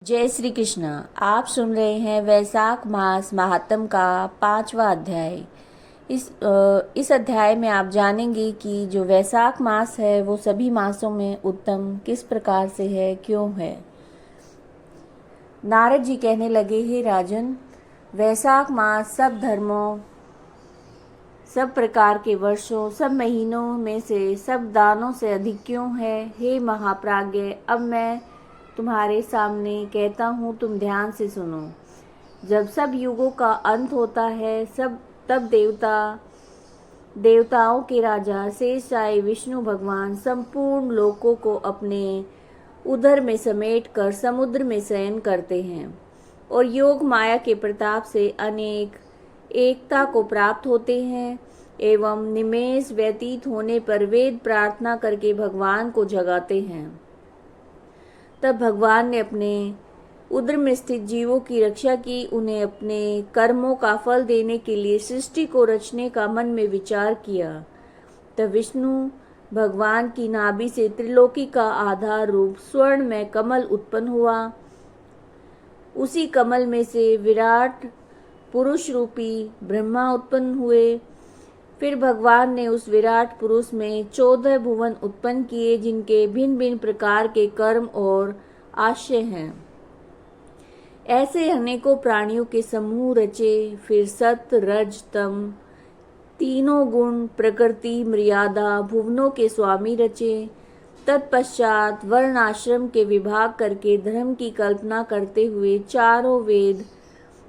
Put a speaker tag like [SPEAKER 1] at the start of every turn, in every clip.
[SPEAKER 1] जय श्री कृष्ण। आप सुन रहे हैं वैशाख मास महात्म का 5वां अध्याय। इस अध्याय में आप जानेंगे कि जो वैशाख मास है वो सभी मासों में उत्तम किस प्रकार से है, क्यों है। नारद जी कहने लगे, हे राजन, वैशाख मास सब धर्मों, सब प्रकार के वर्षों, सब महीनों में से, सब दानों से अधिक क्यों है। हे महाप्राज्ञ, अब मैं तुम्हारे सामने कहता हूँ, तुम ध्यान से सुनो। जब सब युगों का अंत होता है, तब देवताओं के राजा शेषशायी विष्णु भगवान संपूर्ण लोकों को अपने उदर में समेट कर समुद्र में शयन करते हैं और योग माया के प्रताप से अनेक एकता को प्राप्त होते हैं एवं निमेष व्यतीत होने पर वेद प्रार्थना करके भगवान को जगाते हैं। तब भगवान ने अपने उदर में स्थित जीवों की रक्षा की, उन्हें अपने कर्मों का फल देने के लिए सृष्टि को रचने का मन में विचार किया। तब विष्णु भगवान की नाभि से त्रिलोकी का आधार रूप स्वर्ण में कमल उत्पन्न हुआ। उसी कमल में से विराट पुरुष रूपी ब्रह्मा उत्पन्न हुए। फिर भगवान ने उस विराट पुरुष में 14 भुवन उत्पन्न किए, जिनके भिन्न भिन्न प्रकार के कर्म और आशय हैं। ऐसे अनेकों प्राणियों के समूह रचे। फिर सत रज तम तीनों गुण प्रकृति मर्यादा भुवनों के स्वामी रचे। तत्पश्चात वर्ण आश्रम के विभाग करके धर्म की कल्पना करते हुए चारों वेद,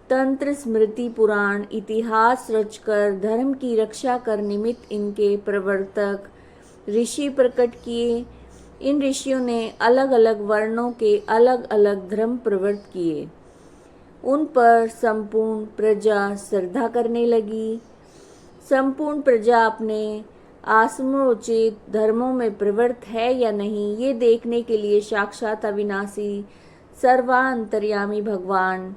[SPEAKER 1] तंत्र, स्मृति, पुराण, इतिहास रचकर धर्म की रक्षा कर निमित्त इनके प्रवर्तक ऋषि प्रकट किए। इन ऋषियों ने अलग अलग वर्णों के अलग अलग धर्म प्रवृत्त किए। उन पर संपूर्ण प्रजा श्रद्धा करने लगी। संपूर्ण प्रजा अपने आश्रमोचित धर्मों में प्रवृत्त है या नहीं, ये देखने के लिए साक्षात अविनाशी सर्वांतर्यामी भगवान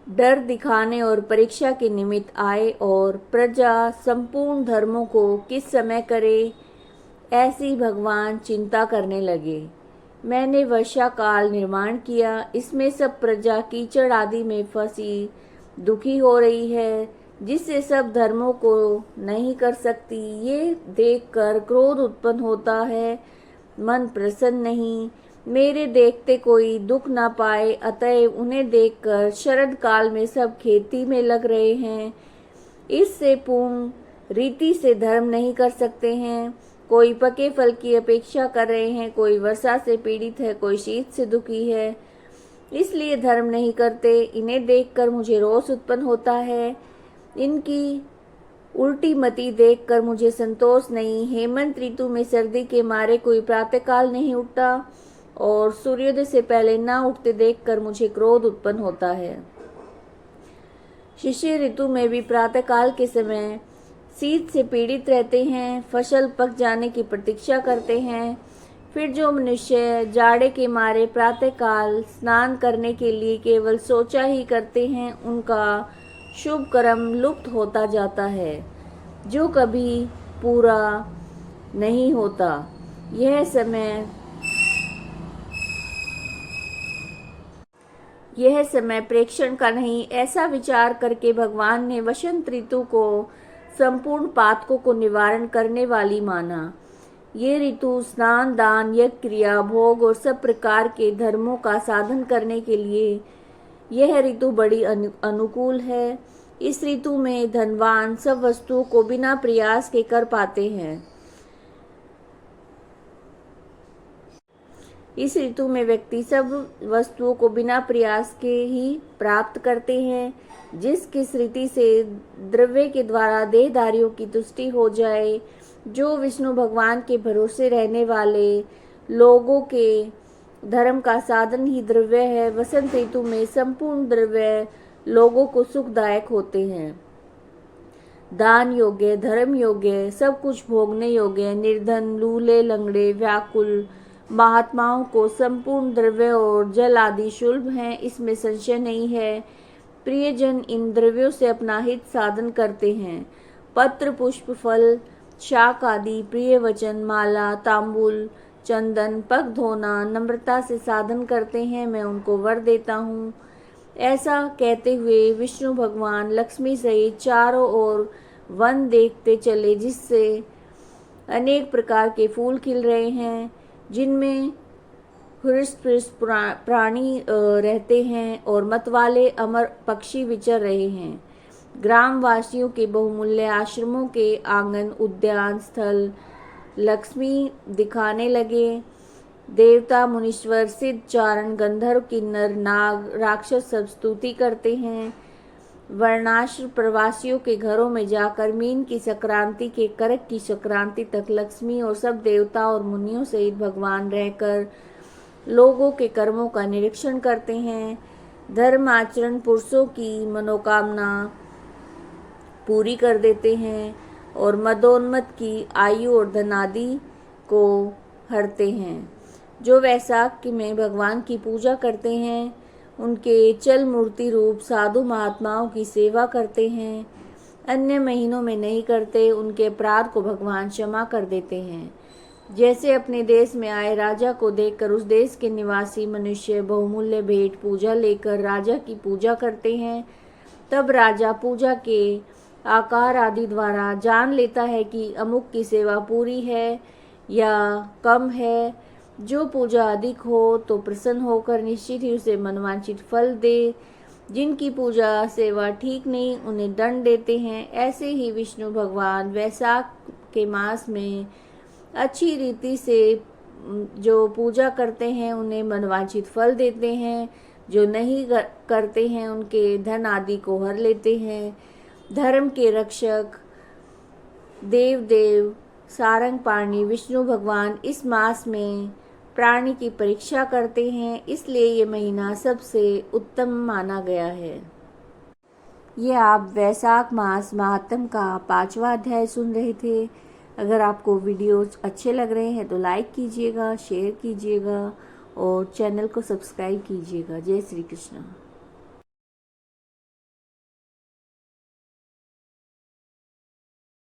[SPEAKER 1] डर दिखाने और परीक्षा के निमित्त आए और प्रजा संपूर्ण धर्मों को किस समय करे, ऐसी भगवान चिंता करने लगे। मैंने वर्षा काल निर्माण किया, इसमें सब प्रजा कीचड़ आदि में फंसी दुखी हो रही है, जिससे सब धर्मों को नहीं कर सकती। ये देखकर क्रोध उत्पन्न होता है, मन प्रसन्न नहीं। मेरे देखते कोई दुख ना पाए, अतएव उन्हें देखकर शरद काल में सब खेती में लग रहे हैं। इससे पूर्ण रीति से धर्म नहीं कर सकते हैं। कोई पके फल की अपेक्षा कर रहे हैं, कोई वर्षा से पीड़ित है, कोई शीत से दुखी है, इसलिए धर्म नहीं करते। इन्हें देखकर मुझे रोष उत्पन्न होता है। इनकी उल्टी मति देखकर मुझे संतोष नहीं। हेमंत ऋतु में सर्दी के मारे कोई प्रातःकाल नहीं उठता और सूर्योदय से पहले ना उठते देखकर मुझे क्रोध उत्पन्न होता है। शिशिर ऋतु में भी प्रातःकाल के समय शीत से पीड़ित रहते हैं, फसल पक जाने की प्रतीक्षा करते हैं। फिर जो मनुष्य जाड़े के मारे प्रातःकाल स्नान करने के लिए केवल सोचा ही करते हैं, उनका शुभ कर्म लुप्त होता जाता है, जो कभी पूरा नहीं होता। यह समय प्रेक्षण का नहीं। ऐसा विचार करके भगवान ने वसंत ऋतु को संपूर्ण पातकों को निवारण करने वाली माना। ये ऋतु स्नान, दान, यज्ञ, क्रिया, भोग और सब प्रकार के धर्मों का साधन करने के लिए यह ऋतु बड़ी अनुकूल है। इस ऋतु में धनवान सब वस्तुओं को बिना प्रयास के कर पाते हैं। इस ऋतु में व्यक्ति सब वस्तुओं को बिना प्रयास के ही प्राप्त करते हैं। जिस किस रीति से द्रव्य के द्वारा देहधारियों की तुष्टि हो जाए, जो विष्णु भगवान के भरोसे रहने वाले लोगों के धर्म का साधन ही द्रव्य है। वसंत ऋतु में संपूर्ण द्रव्य लोगों को सुखदायक होते हैं। दान योग्य, धर्म योग्य, सब कुछ भोगने योग्य, निर्धन, लूले, लंगड़े, व्याकुल महात्माओं को संपूर्ण द्रव्य और जल आदि सुलभ हैं, इसमें संशय नहीं है। प्रियजन इन द्रव्यों से अपना हित साधन करते हैं। पत्र, पुष्प, फल, शाक आदि, प्रिय वचन, माला, तांबूल, चंदन, पग धोना, नम्रता से साधन करते हैं, मैं उनको वर देता हूँ। ऐसा कहते हुए विष्णु भगवान लक्ष्मी सहित चारों ओर वन देखते चले, जिससे अनेक प्रकार के फूल खिल रहे हैं, जिनमें हृष्ट-पुष्ट प्राणी रहते हैं और मतवाले अमर पक्षी विचर रहे हैं। ग्रामवासियों के बहुमूल्य आश्रमों के आंगन, उद्यान स्थल लक्ष्मी दिखाने लगे। देवता, मुनीश्वर, सिद्ध, चारण, गंधर्व, किन्नर, नाग, राक्षस सब स्तुति करते हैं। वर्णाश्रम प्रवासियों के घरों में जाकर मीन की संक्रांति के करक की संक्रांति तक लक्ष्मी और सब देवता और मुनियों सहित भगवान रहकर लोगों के कर्मों का निरीक्षण करते हैं। धर्म आचरण पुरुषों की मनोकामना पूरी कर देते हैं और मदोन्मत्त की आयु और धन आदि को हरते हैं। जो वैशाख में भगवान की पूजा करते हैं, उनके चल मूर्ति रूप साधु महात्माओं की सेवा करते हैं, अन्य महीनों में नहीं करते, उनके अपराध को भगवान क्षमा कर देते हैं। जैसे अपने देश में आए राजा को देखकर उस देश के निवासी मनुष्य बहुमूल्य भेंट पूजा लेकर राजा की पूजा करते हैं, तब राजा पूजा के आकार आदि द्वारा जान लेता है कि अमुक की सेवा पूरी है या कम है। जो पूजा अधिक हो तो प्रसन्न होकर निश्चित ही उसे मनवांछित फल दे, जिनकी पूजा सेवा ठीक नहीं उन्हें दंड देते हैं। ऐसे ही विष्णु भगवान वैशाख के मास में अच्छी रीति से जो पूजा करते हैं उन्हें मनवांछित फल देते हैं, जो नहीं करते हैं उनके धन आदि को हर लेते हैं। धर्म के रक्षक देव सारंगपाणी विष्णु भगवान इस मास में प्राणी की परीक्षा करते हैं, इसलिए ये महीना सबसे उत्तम माना गया है। ये आप वैशाख मास महात्म का 5वां अध्याय सुन रहे थे। अगर आपको वीडियोज अच्छे लग रहे हैं तो लाइक कीजिएगा, शेयर कीजिएगा और चैनल को सब्सक्राइब कीजिएगा। जय श्री कृष्ण।